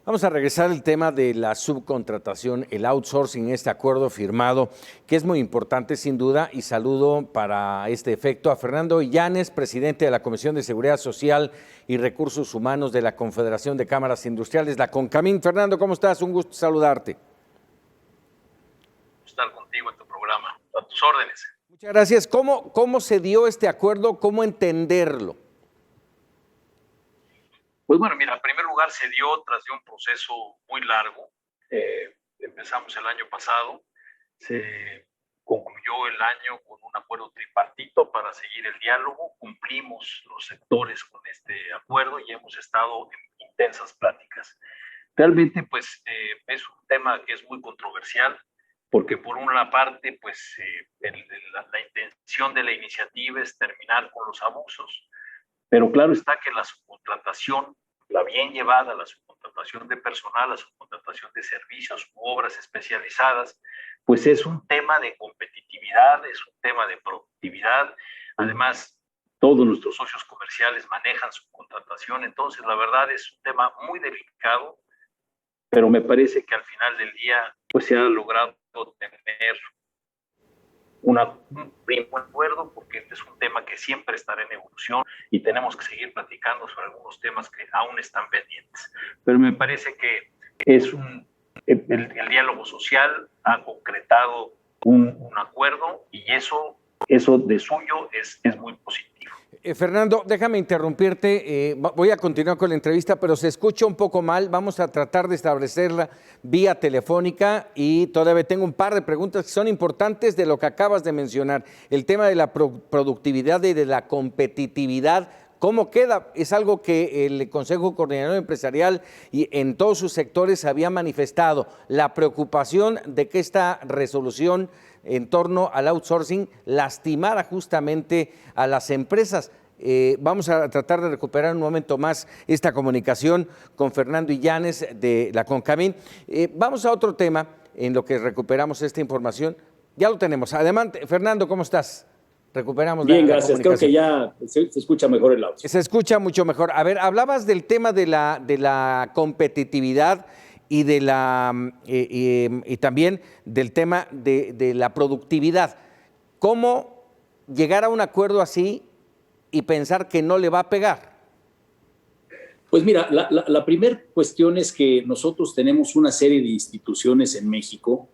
Vamos a regresar al tema de la subcontratación, el outsourcing, este acuerdo firmado, que es muy importante sin duda, y saludo para este efecto a Fernando Illanes, presidente de la Comisión de Seguridad Social y Recursos Humanos de la Confederación de Cámaras Industriales, la CONCAMIN. Fernando, ¿cómo estás? Un gusto saludarte. Estar contigo en tu programa, a tus órdenes. Muchas gracias. ¿Cómo se dio este acuerdo? ¿Cómo entenderlo? Pues bueno, mira, en primer lugar se dio tras de un proceso muy largo. Empezamos el año pasado, se concluyó el año con un acuerdo tripartito para seguir el diálogo. Cumplimos los sectores con este acuerdo y hemos estado en intensas pláticas. Realmente, pues, es un tema que es muy controversial, porque por una parte, pues, la intención de la iniciativa es terminar con los abusos, pero claro está que la subcontratación, la bien llevada, la subcontratación de personal, la subcontratación de servicios u obras especializadas, pues es un tema de competitividad, es un tema de productividad. Además, todos nuestros socios comerciales manejan subcontratación, entonces la verdad es un tema muy delicado, pero me parece que al final del día pues se ha logrado tener un buen acuerdo, porque este es un tema que siempre estará en evolución y tenemos que seguir platicando sobre algunos temas que aún están pendientes. Pero me parece que es el diálogo social ha concretado un acuerdo y eso de suyo es muy positivo. Fernando, déjame interrumpirte, voy a continuar con la entrevista, pero se escucha un poco mal, vamos a tratar de establecerla vía telefónica y todavía tengo un par de preguntas que son importantes de lo que acabas de mencionar, el tema de la productividad y de la competitividad. ¿Cómo queda? Es algo que el Consejo Coordinador Empresarial y en todos sus sectores había manifestado, la preocupación de que esta resolución en torno al outsourcing lastimara justamente a las empresas. Vamos a tratar de recuperar un momento más esta comunicación con Fernando Illanes de la CONCAMIN. Vamos a otro tema en lo que recuperamos esta información. Ya lo tenemos. Adelante, Fernando, ¿cómo estás? Recuperamos bien, gracias. Creo que ya se escucha mejor el audio. Se escucha mucho mejor. A ver, hablabas del tema de la competitividad y de y también del tema de la productividad. ¿Cómo llegar a un acuerdo así y pensar que no le va a pegar? Pues mira, la primera cuestión es que nosotros tenemos una serie de instituciones en México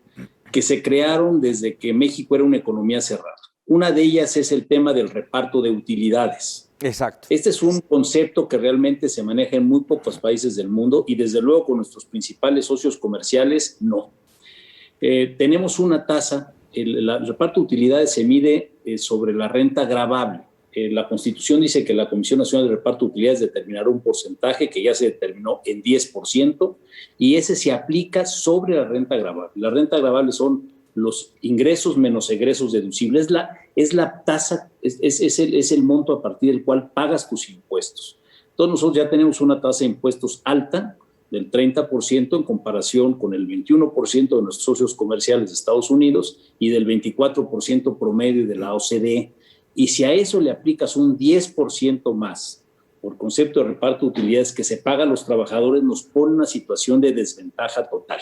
que se crearon desde que México era una economía cerrada. Una de ellas es el tema del reparto de utilidades. Exacto. Este es un concepto que realmente se maneja en muy pocos países del mundo y desde luego con nuestros principales socios comerciales no. Tenemos una tasa, el reparto de utilidades se mide sobre la renta gravable. La Constitución dice que la Comisión Nacional de Reparto de Utilidades determinará un porcentaje que ya se determinó en 10% y ese se aplica sobre la renta gravable. La renta gravable son los ingresos menos egresos deducibles, es la tasa, es el monto a partir del cual pagas tus impuestos. Entonces nosotros ya tenemos una tasa de impuestos alta del 30% en comparación con el 21% de nuestros socios comerciales de Estados Unidos y del 24% promedio de la OCDE. Y si a eso le aplicas un 10% más por concepto de reparto de utilidades que se paga a los trabajadores, nos pone en una situación de desventaja total.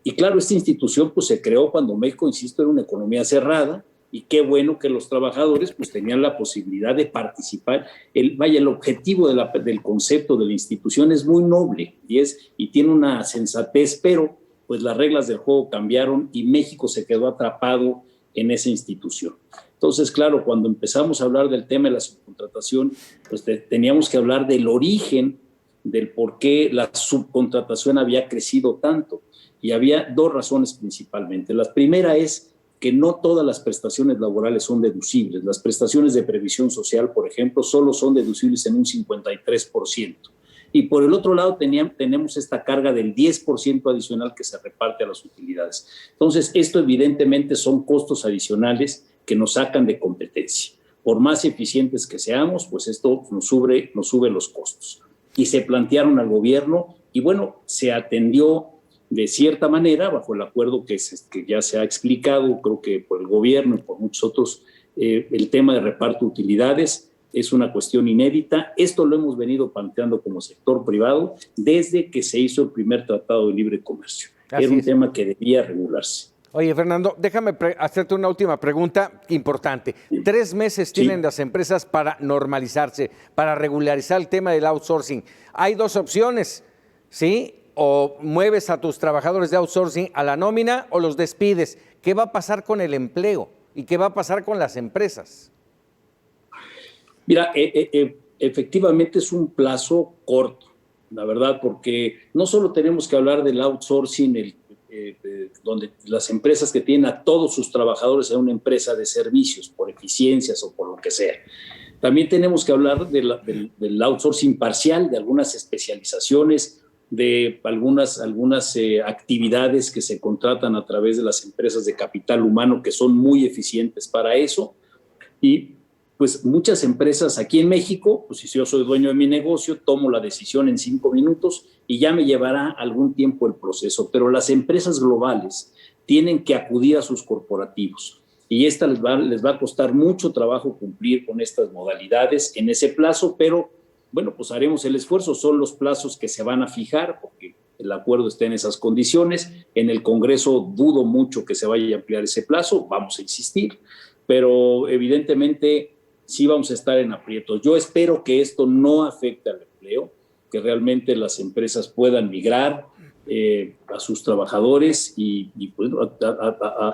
Y claro, esta institución pues se creó cuando México, insisto, era una economía cerrada y qué bueno que los trabajadores pues tenían la posibilidad de participar. El objetivo del concepto de la institución es muy noble y tiene una sensatez, pero pues las reglas del juego cambiaron y México se quedó atrapado en esa institución. Entonces, claro, cuando empezamos a hablar del tema de la subcontratación, pues teníamos que hablar del origen del por qué la subcontratación había crecido tanto. Y había dos razones principalmente. La primera es que no todas las prestaciones laborales son deducibles. Las prestaciones de previsión social, por ejemplo, solo son deducibles en un 53%. Y por el otro lado tenemos esta carga del 10% adicional que se reparte a las utilidades. Entonces, esto evidentemente son costos adicionales que nos sacan de competencia. Por más eficientes que seamos, pues esto nos sube los costos. Y se plantearon al gobierno y bueno, se atendió de cierta manera, bajo el acuerdo que ya se ha explicado, creo que por el gobierno y por muchos otros, el tema de reparto de utilidades, es una cuestión inédita. Esto lo hemos venido planteando como sector privado desde que se hizo el primer Tratado de Libre Comercio. Era un tema que debía regularse. Oye, Fernando, déjame hacerte una última pregunta importante. Sí. 3 meses tienen las empresas para normalizarse, para regularizar el tema del outsourcing. Hay 2 opciones, ¿sí? O mueves a tus trabajadores de outsourcing a la nómina o los despides. ¿Qué va a pasar con el empleo? ¿Y qué va a pasar con las empresas? Mira, efectivamente es un plazo corto, la verdad, porque no solo tenemos que hablar del outsourcing, donde las empresas que tienen a todos sus trabajadores en una empresa de servicios, por eficiencias o por lo que sea. También tenemos que hablar del outsourcing parcial, de algunas especializaciones, de algunas actividades que se contratan a través de las empresas de capital humano que son muy eficientes para eso. Y pues muchas empresas aquí en México, pues si yo soy dueño de mi negocio, tomo la decisión en 5 minutos y ya me llevará algún tiempo el proceso. Pero las empresas globales tienen que acudir a sus corporativos y esta les va a costar mucho trabajo cumplir con estas modalidades en ese plazo, pero bueno, pues haremos el esfuerzo. Son los plazos que se van a fijar porque el acuerdo está en esas condiciones. En el Congreso dudo mucho que se vaya a ampliar ese plazo, vamos a insistir, pero evidentemente sí vamos a estar en aprietos. Yo espero que esto no afecte al empleo, que realmente las empresas puedan migrar a sus trabajadores y bueno,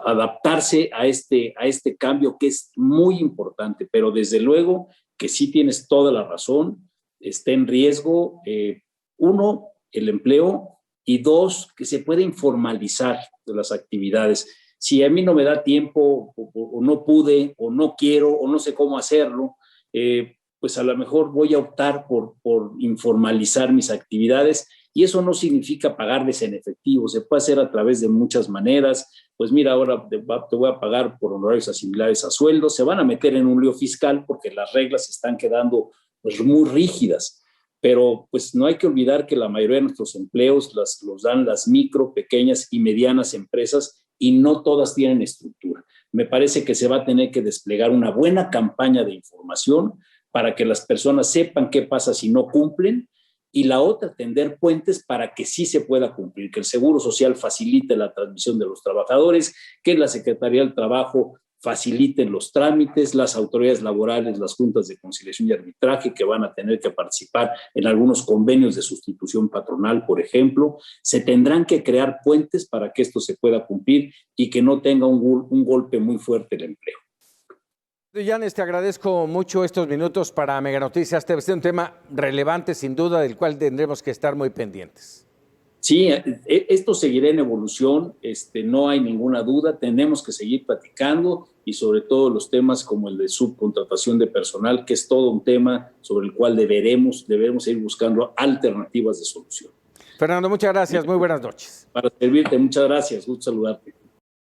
adaptarse a este cambio que es muy importante, pero desde luego que sí tienes toda la razón. Está en riesgo, 1, el empleo, y 2, que se puede informalizar de las actividades. Si a mí no me da tiempo, o no pude, o no quiero, o no sé cómo hacerlo, pues a lo mejor voy a optar por informalizar mis actividades, y eso no significa pagarles en efectivo, se puede hacer a través de muchas maneras. Pues mira, ahora te voy a pagar por honorarios asimilares a sueldos, se van a meter en un lío fiscal porque las reglas se están quedando pues muy rígidas, pero pues no hay que olvidar que la mayoría de nuestros empleos los dan las micro, pequeñas y medianas empresas y no todas tienen estructura. Me parece que se va a tener que desplegar una buena campaña de información para que las personas sepan qué pasa si no cumplen, y la otra, tender puentes para que sí se pueda cumplir, que el Seguro Social facilite la transmisión de los trabajadores, que la Secretaría del Trabajo faciliten los trámites, las autoridades laborales, las juntas de conciliación y arbitraje que van a tener que participar en algunos convenios de sustitución patronal, por ejemplo. Se tendrán que crear puentes para que esto se pueda cumplir y que no tenga un golpe muy fuerte el empleo. Llanes, te agradezco mucho estos minutos para Mega Noticias. Este es un tema relevante, sin duda, del cual tendremos que estar muy pendientes. Sí, esto seguirá en evolución, no hay ninguna duda, tenemos que seguir platicando, y sobre todo los temas como el de subcontratación de personal, que es todo un tema sobre el cual debemos ir buscando alternativas de solución. Fernando, muchas gracias, muy buenas noches. Para servirte, muchas gracias, gusto saludarte.